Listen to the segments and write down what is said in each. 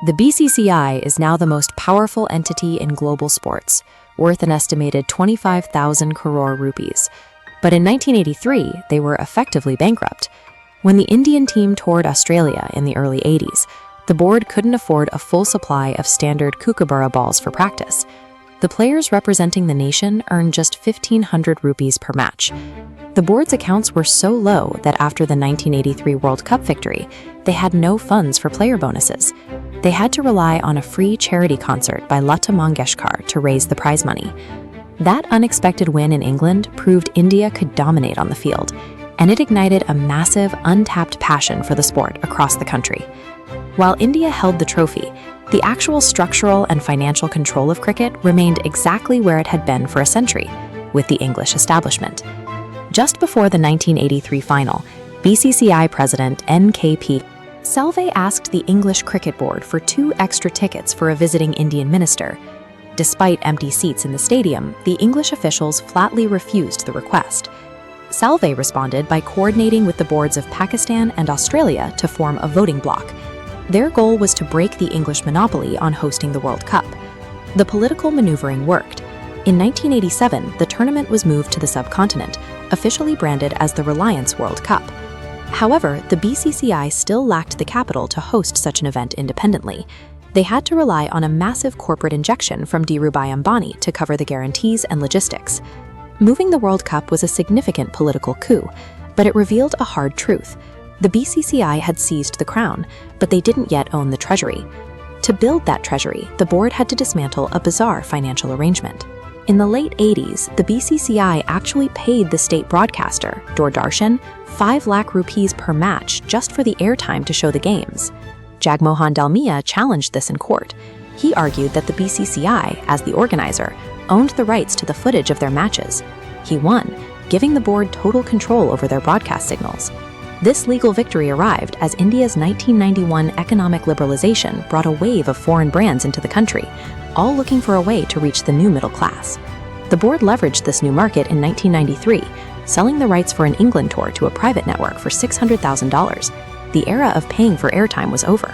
The BCCI is now the most powerful entity in global sports, worth an estimated 25,000 crore rupees. But in 1983, they were effectively bankrupt. When the Indian team toured Australia in the early 80s, the board couldn't afford a full supply of standard kookaburra balls for practice. The players representing the nation earned just 1,500 rupees per match. The board's accounts were so low that after the 1983 World Cup victory, they had no funds for player bonuses. They had to rely on a free charity concert by Lata Mangeshkar to raise the prize money. That unexpected win in England proved India could dominate on the field, and it ignited a massive, untapped passion for the sport across the country. While India held the trophy, the actual structural and financial control of cricket remained exactly where it had been for a century, with the English establishment. Just before the 1983 final, BCCI President N.K.P. Salve asked the English Cricket Board for 2 extra tickets for a visiting Indian minister. Despite empty seats in the stadium, the English officials flatly refused the request. Salve responded by coordinating with the boards of Pakistan and Australia to form a voting bloc. Their goal was to break the English monopoly on hosting the World Cup. The political maneuvering worked. In 1987, the tournament was moved to the subcontinent, officially branded as the Reliance World Cup. However, the BCCI still lacked the capital to host such an event independently. They had to rely on a massive corporate injection from Dhirubhai Ambani to cover the guarantees and logistics. Moving the World Cup was a significant political coup, but it revealed a hard truth. The BCCI had seized the crown, but they didn't yet own the treasury. To build that treasury, the board had to dismantle a bizarre financial arrangement. In the late 80s, the BCCI actually paid the state broadcaster, Doordarshan, 5 lakh rupees per match just for the airtime to show the games. Jagmohan Dalmia challenged this in court. He argued that the BCCI, as the organizer, owned the rights to the footage of their matches. He won, giving the board total control over their broadcast signals. This legal victory arrived as India's 1991 economic liberalization brought a wave of foreign brands into the country, all looking for a way to reach the new middle class. The board leveraged this new market in 1993, selling the rights for an England tour to a private network for $600,000. The era of paying for airtime was over.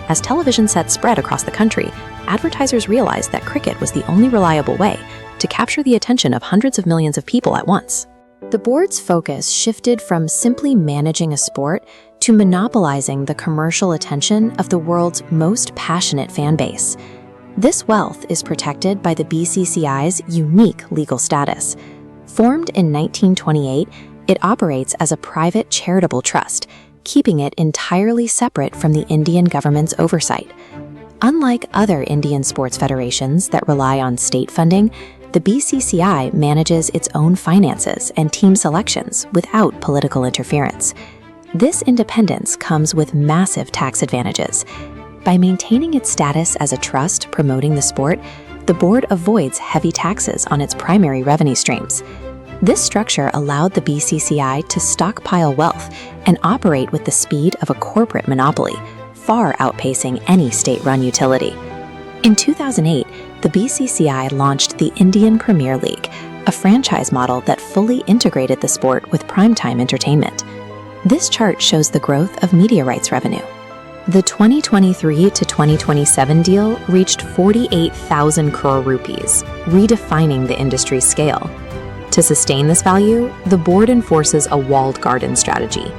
As television sets spread across the country, advertisers realized that cricket was the only reliable way to capture the attention of hundreds of millions of people at once. The board's focus shifted from simply managing a sport to monopolizing the commercial attention of the world's most passionate fan base. This wealth is protected by the BCCI's unique legal status. Formed in 1928, it operates as a private charitable trust, keeping it entirely separate from the Indian government's oversight. Unlike other Indian sports federations that rely on state funding, the BCCI manages its own finances and team selections without political interference. This independence comes with massive tax advantages. By maintaining its status as a trust promoting the sport, the board avoids heavy taxes on its primary revenue streams. This structure allowed the BCCI to stockpile wealth and operate with the speed of a corporate monopoly, far outpacing any state-run utility. In 2008, the BCCI launched the Indian Premier League, a franchise model that fully integrated the sport with primetime entertainment. This chart shows the growth of media rights revenue. The 2023 to 2027 deal reached 48,000 crore rupees, redefining the industry's scale. To sustain this value, the board enforces a walled garden strategy.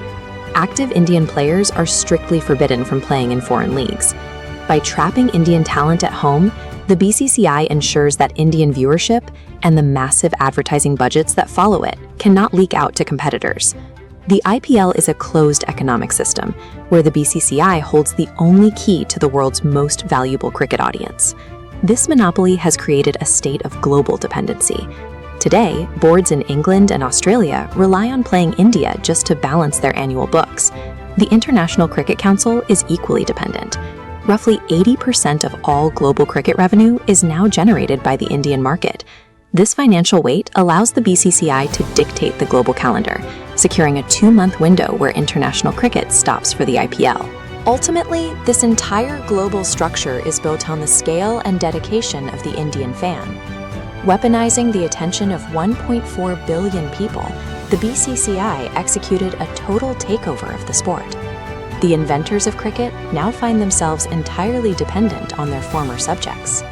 Active Indian players are strictly forbidden from playing in foreign leagues. By trapping Indian talent at home, the BCCI ensures that Indian viewership and the massive advertising budgets that follow it cannot leak out to competitors. The IPL is a closed economic system, where the BCCI holds the only key to the world's most valuable cricket audience. This monopoly has created a state of global dependency. Today, boards in England and Australia rely on playing India just to balance their annual books. The International Cricket Council is equally dependent. Roughly 80% of all global cricket revenue is now generated by the Indian market. This financial weight allows the BCCI to dictate the global calendar, securing a 2-month window where international cricket stops for the IPL. Ultimately, this entire global structure is built on the scale and dedication of the Indian fan. Weaponizing the attention of 1.4 billion people, the BCCI executed a total takeover of the sport. The inventors of cricket now find themselves entirely dependent on their former subjects.